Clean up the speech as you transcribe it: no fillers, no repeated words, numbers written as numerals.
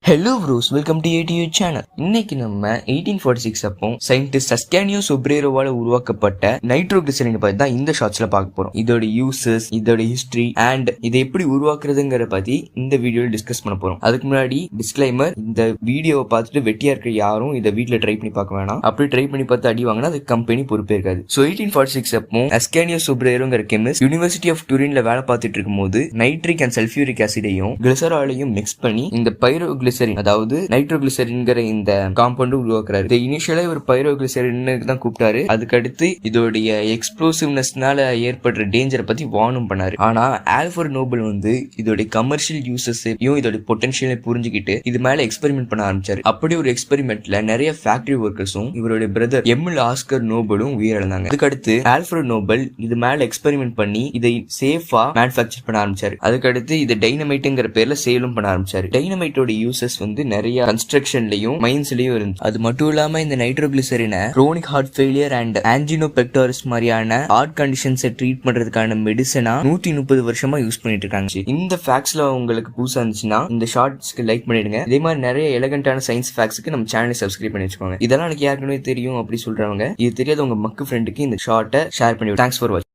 Hello bros, welcome to ATU channel. இன்னைக்கு நம்ம 1846 அப்போ சயின்டிஸ்ட் அஸ்கானியோ சொப்ரேரோவால உருவாக்கப்பட்ட நைட்ரோகிளிசரின் பத்தி தான் இந்த ஷார்ட்ஸ்ல பார்க்க போறோம். இதோட யூசஸ், இதோட ஹிஸ்டரி அண்ட் இதை எப்படி உருவாக்குறதுங்கிற பத்தி இந்த வீடியோல டிஸ்கஸ் பண்ண போறோம். அதுக்கு முன்னாடி டிஸ்க்ளைமர், இந்த வீடியோவை பார்த்துட்டு வெட்டியா இருக்க யாரும் இதை வீட்டுல ட்ரை பண்ணி பார்க்க வேணாம். அப்படி ட்ரை பண்ணி பார்த்து அடி வாங்கினா அது கம்பெனி பொறுப்பே இருக்காது. ஸோ 1846 அப்போ அஸ்கானியோ சொப்ரேரோங்கிற கெமிஸ்ட் யூனிவர்சிட்டி ஆஃப் டூரின்ல வேலை பார்த்துட்டு இருக்கும் போது நைட்ரிக் அண்ட் சல்ஃபியூரிக் ஆசிடையும் கிளிசராலையும் மிக்ஸ் பண்ணி இந்த பைரோகிளிசரின், அதாவது நைட்ரோகிளிசரின்ங்கிற இந்த காம்பவுண்ட் உருவாக்குறாரு. இது இனிஷியலா ஒரு பைரோகிளிசரின் தான் கூப்பிட்டாரு. அதுக்கடுத்து இதோடைய எக்ஸ்ப்ளோசிவ்னஸ்னால ஏற்படுற டேஞ்சரை பத்தி வார்னும் பண்ணாரு. ஆனா ஆல்ஃபர்ட் நோபல் இதோட கமர்ஷியல் யூசஸையும் இதோட பொட்டன்ஷியலை புரிஞ்சுக்கிட்டு இது மேல எக்ஸ்பெரிமெண்ட் பண்ண ஆரம்பிச்சாரு. அப்படி ஒரு எக்ஸ்பெரிமெண்ட்ல நிறைய ஃபேக்டரி ஒர்க்கர்ஸும் இவருடைய பிரதர் எம்எல் ஆஸ்கர் நோபலும் உயிரிழந்தாங்க. அதுக்கடுத்து ஆல்ஃபர்ட் நோபல் இது மேல எக்ஸ்பெரிமெண்ட் பண்ணி இதை சேஃபா மேனுஃபேக்சர் பண்ண ஆரம்பிச்சாரு. அதுக்கடுத்து இது டைனமைட்ங்கிற பேர்ல சேலும் பண்ண ஆரம்பிச்சாரு. டைனமைட்டோட யூசஸ் நிறைய கன்ஸ்ட்ரக்ஷன்லயும் மைன்ஸ்லயும் இருந்துச்சு. அது மட்டும் இல்லாம இந்த நைட்ரோகிளிசரினை குரோனிக் ஹார்ட் ஃபெயிலியர் அண்ட் ஆன்ஜினோபெக்டாரிஸ் மாதிரியான ஹார்ட் கண்டிஷன்ஸை ட்ரீட் பண்றதுக்கான மெடிசனா 130 வருஷமா யூஸ் பண்ணிட்டு இருக்காங்க. இந்த ஃபேக்ட்ஸ்ல உங்களுக்கு புதுசா இருந்துச்சுன்னா இந்த ஷார்ட்ஸ்க்கு லைக் பண்ணிடுங்க. இதே மாதிரி நிறைய எலகண்டான சயின்ஸ் ஃபேக்ட்ஸ்க்கு நம்ம சேனலை சப்ஸ்கிரைப் பண்ணி வச்சுக்கோங்க. இதெல்லாம் எனக்கு ஏற்கனவே தெரியும் அப்படி சொல்றவங்க, இது தெரியாத உங்க மக்கு ஃப்ரெண்டுக்கு இந்த ஷார்ட்டை ஷேர் பண்ணி. தேங்க்ஸ் ஃபார் வாட்சிங்.